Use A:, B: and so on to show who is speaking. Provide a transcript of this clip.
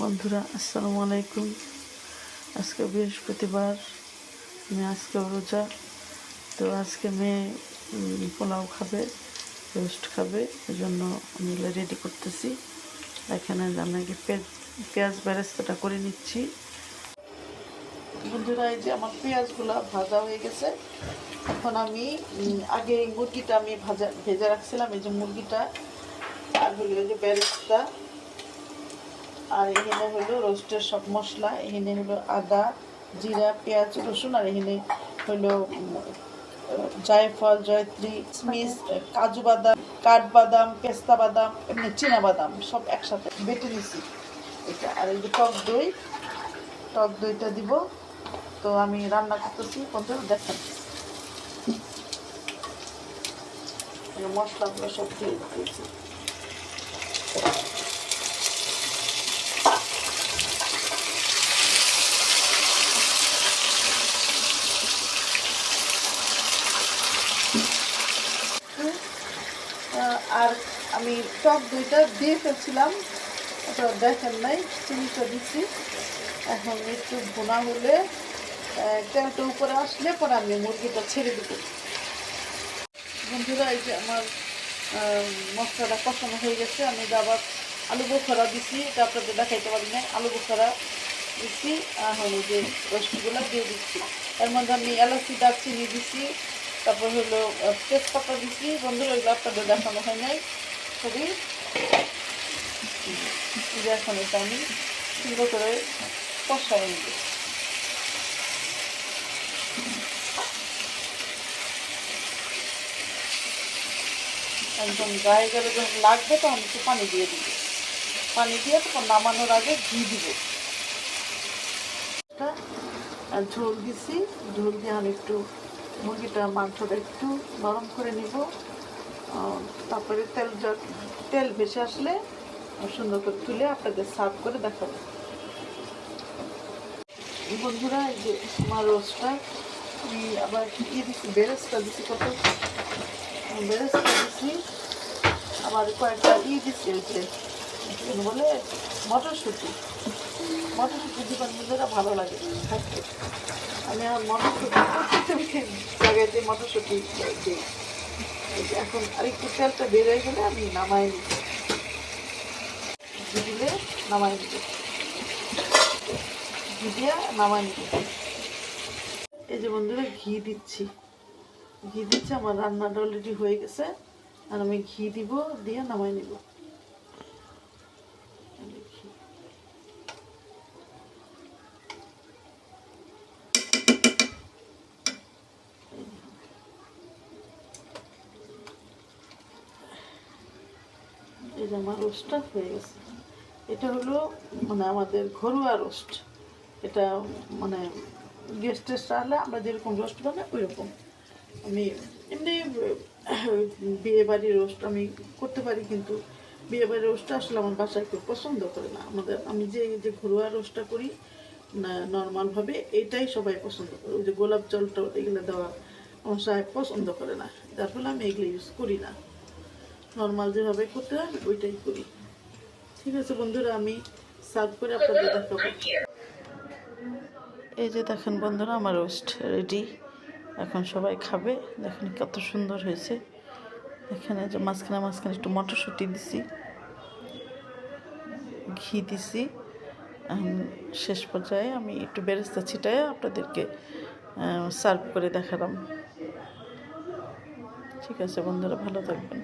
A: বন্ধুরা আসসালামু আলাইকুম। আজকে বৃহস্পতিবার, আজকে রোজা। তো আজকে মেয়ে পোলাও খাবে, রোস্ট খাবে, এই জন্য আমি রেডি করতেছি। এখানে আমি আগে পেঁয়াজ বেরেস্তাটা করে নিচ্ছি। বন্ধুরা, এই যে আমার পেঁয়াজগুলো ভাজা হয়ে গেছে। এখন আমি আগে এই মুরগিটা আমি ভেজে রাখছিলাম, এই যে মুরগিটা, আর হলো এই যে বেরেস্তা, আর এখানে হলো রোস্টের সব মশলা। এখানে হলো আদা, জিরা, পেঁয়াজ, রসুন, আর এখানে হলো জায়ফল, জয়ত্রী, কিশমিশ, কাজু বাদাম, কাঠবাদাম, পেস্তা বাদাম, এমনি চীনা বাদাম সব একসাথে বেটে নিছি এটা। আর এই যে টক দইটা দিব। তো আমি রান্না করতেছি, বন্ধুরা দেখেন মশলাগুলো সব দিয়ে দিয়েছি। আর আমি টক দইটা দিয়ে ফেলছিলাম, ওটা দেখেন নাই, চিনিটা দিচ্ছি। এখন একটু ভুনা হলে তেলটা উপরে আসলে পরে আমি মুরগিটা ছেড়ে দেব। বন্ধুরা, এই যে আমার মশলাটা কষানো হয়ে গেছে। আমি আবার আলু বোখরা দিছি, এটা আপনাদের দেখাইতে পারি না। আলু বোখরা দিচ্ছি, এখন এই যে রসগুলো দিয়ে দিচ্ছি। এর মধ্যে আমি এলাচি, দারচিনি দিচ্ছি, তারপর হলো তেজপাতা দিচ্ছি। বন্ধুরা, এগুলো আপনাদের দেখানো হয় নাই খুবই। এখন এটা আমি সুন্দর করে কষাই নিই। একদম গায়ে গেলে যখন লাগবে তখন একটু পানি দিয়ে দিব। পানি দিয়ে তখন নামানোর আগে ঘি দিব। ঝোল দিছি, ঝোল দিয়ে আমি একটু মুরগিটা, মাংসটা একটু নরম করে নিব। তারপরে তেল ভেসে আসলে সুন্দর করে তুলে আপনাদের সার্ভ করে দেখাবো। বন্ধুরা, এই যে আমার রোস্টটা আমি আবার দিচ্ছি, বেরেস্তা দিচ্ছি, কত বেরেস্তা দিচ্ছি। আবার কয়েকটা দিচ্ছি, ওই যে বলে মটরশুঁটি দিবার নিজেরা ভালো লাগে খাইতে। আমি আর মটরশুঁটি প্রত্যেকটা জায়গাতে মটরশুঁটি দিই। এখন আরেকটু তেলটা বের হয়ে গেলে আমি নামাই নিব, দিলে নামাই নিব, ঘি দিয়ে নামাই নিব। এই যে বন্ধুরা, ঘি দিচ্ছি। আমার রান্নাটা অলরেডি হয়ে গেছে। আর আমি ঘি দিব, দিয়ে নামাই নিব। এই যে আমার রোস্টটা হয়ে গেছে। এটা হলো মানে আমাদের ঘরোয়া রোস্ট। এটা মানে গেস্ট টেস্ট আসলে আমরা যেরকম রোস্ট বানাই ওই রকম। আমি এমনি বিয়ে বাড়ির রোস্ট আমি করতে পারি, কিন্তু বিয়ে বাড়ির রোস্টটা আসলে আমার বাসায় কেউ পছন্দ করে না। আমি যে ঘরোয়া রোস্টটা করি না নর্মালভাবে, এটাই সবাই পছন্দ করে। ওই যে গোলাপ জলটা এগুলো দেওয়া আমার সাহেব পছন্দ করে না, যার ফলে আমি এগুলো ইউজ করি না। নর্মাল যেভাবে করতে হয় ওইটাই করি। ঠিক আছে বন্ধুরা, আমি সার্ভ করে আপনাদের দেখাবো। এই যে দেখেন বন্ধুরা, আমার রোস্ট রেডি। এখন সবাই খাবে। দেখেন কত সুন্দর হয়েছে। এখানে যে মাঝখানে একটু মটরশুঁটি দিছি, ঘি দিছি। শেষ পর্যায়ে আমি একটু বেরেস্তা ছিটায় আপনাদেরকে সার্ভ করে দেখালাম। ঠিক আছে বন্ধুরা, ভালো থাকবেন।